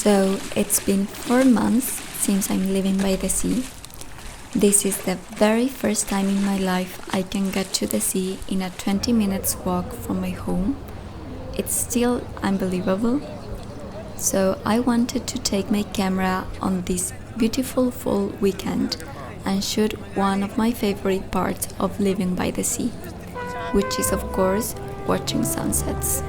So it's been 4 months since I'm living by the sea. This is the very first time in my life I can get to the sea in a 20 minutes walk from my home. It's still unbelievable. So I wanted to take my camera on this beautiful fall weekend and shoot one of my favorite parts of living by the sea, which is of course watching sunsets.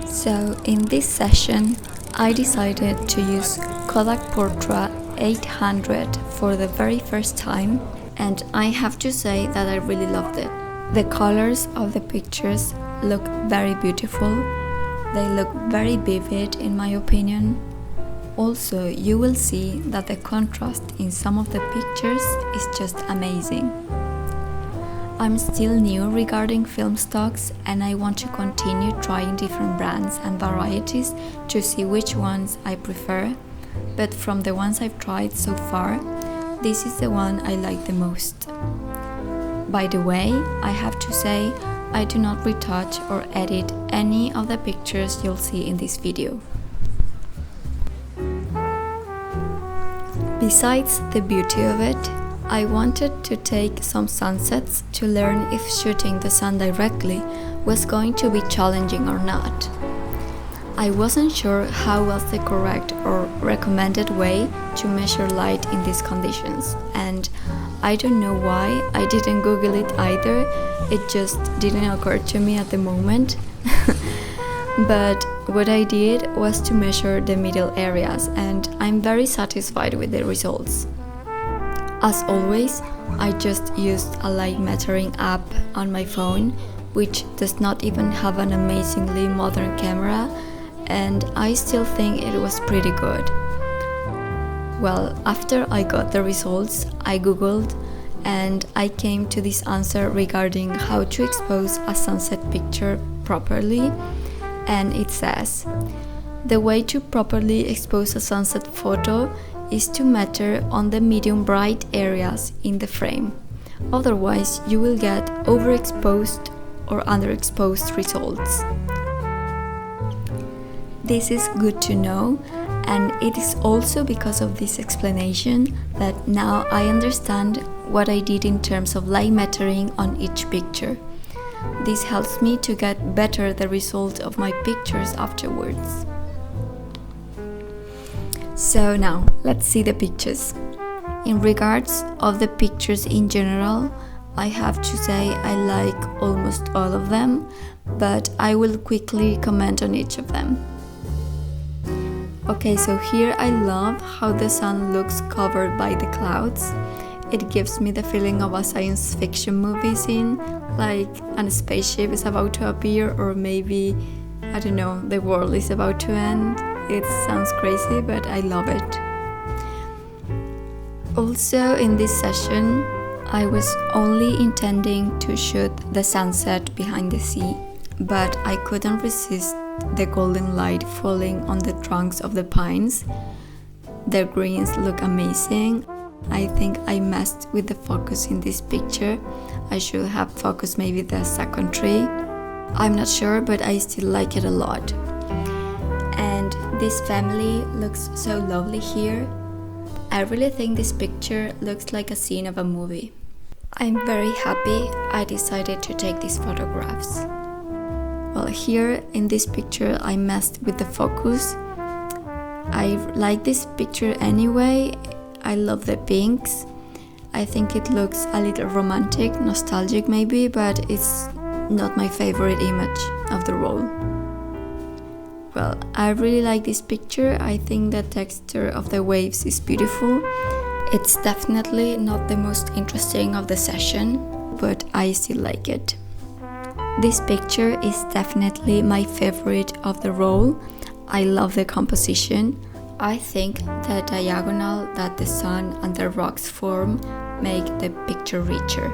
So in this session I decided to use Kodak Portra 800 for the very first time, and I have to say that I really loved it. The colors of the pictures look very beautiful. They look very vivid in my opinion. Also, you will see that the contrast in some of the pictures is just amazing. I'm still new regarding film stocks and I want to continue trying different brands and varieties to see which ones I prefer, but from the ones I've tried so far, this is the one I like the most. By the way, I have to say, I do not retouch or edit any of the pictures you'll see in this video. Besides the beauty of it, I wanted to take some sunsets to learn if shooting the sun directly was going to be challenging or not. I wasn't sure how was the correct or recommended way to measure light in these conditions, and I don't know why I didn't Google it either. It just didn't occur to me at the moment. But what I did was to measure the middle areas, and I'm very satisfied with the results. As always, I just used a light metering app on my phone, which does not even have an amazingly modern camera, and I still think it was pretty good. Well, after I got the results, I googled and I came to this answer regarding how to expose a sunset picture properly, and it says, the way to properly expose a sunset photo is to meter on the medium bright areas in the frame. Otherwise, you will get overexposed or underexposed results. This is good to know, and it is also because of this explanation that now I understand what I did in terms of light metering on each picture. This helps me to get better the result of my pictures afterwards. So now, let's see the pictures. In regards of the pictures in general, I have to say I like almost all of them, but I will quickly comment on each of them. Okay, so here I love how the sun looks covered by the clouds. It gives me the feeling of a science fiction movie scene, like a spaceship is about to appear, or maybe, I don't know, the world is about to end. It sounds crazy, but I love it. Also, in this session, I was only intending to shoot the sunset behind the sea, but I couldn't resist the golden light falling on the trunks of the pines. The greens look amazing. I think I messed with the focus in this picture. I should have focused maybe the second tree. I'm not sure, but I still like it a lot. And this family looks so lovely here. I really think this picture looks like a scene of a movie. I'm very happy I decided to take these photographs. Well, here in this picture I messed with the focus. I like this picture anyway. I love the pinks. I think it looks a little romantic, nostalgic maybe, but it's not my favorite image of the roll. Well, I really like this picture. I think the texture of the waves is beautiful. It's definitely not the most interesting of the session, but I still like it. This picture is definitely my favorite of the roll. I love the composition. I think the diagonal that the sun and the rocks form make the picture richer.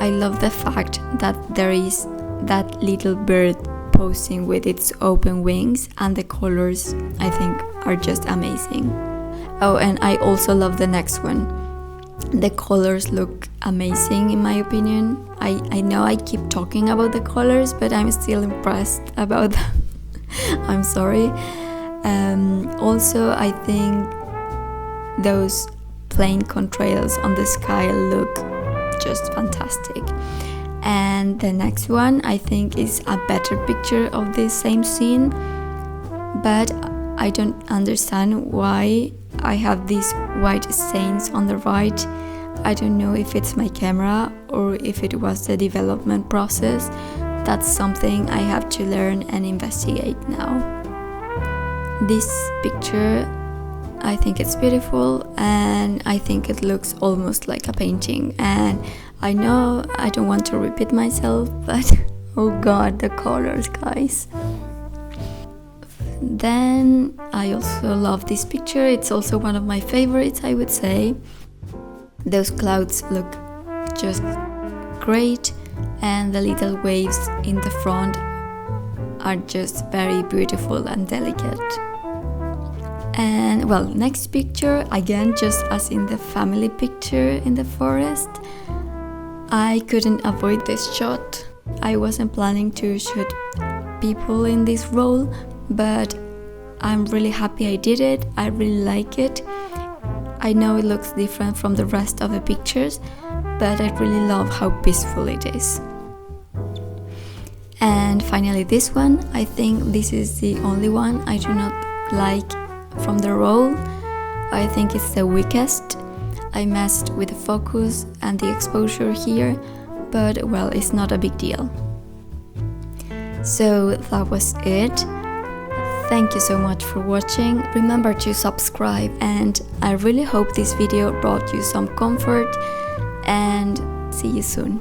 I love the fact that there is that little bird posing with its open wings, and the colors I think are just amazing. Oh, and I also love the next one. The colors look amazing in my opinion. I know I keep talking about the colors, but I'm still impressed about them. I'm sorry. Also, I think those plain contrails on the sky look just fantastic. And the next one I think is a better picture of this same scene, but I don't understand why I have these white stains on the right. I don't know if it's my camera or if it was the development process. That's something I have to learn and investigate now. This picture, I think it's beautiful, and I think it looks almost like a painting. And I know I don't want to repeat myself, but oh god, the colors, guys. Then I also love this picture. It's also one of my favorites, I would say. Those clouds look just great, and the little waves in the front are just very beautiful and delicate. And well, next picture, again, just as in the family picture in the forest, I couldn't avoid this shot. I wasn't planning to shoot people in this role, but I'm really happy I did it. I really like it. I know it looks different from the rest of the pictures, but I really love how peaceful it is. And finally this one, I think this is the only one I do not like from the roll. I think it's the weakest. I messed with the focus and the exposure here, but well, it's not a big deal. So that was it. Thank you so much for watching. Remember to subscribe, and I really hope this video brought you some comfort, and see you soon.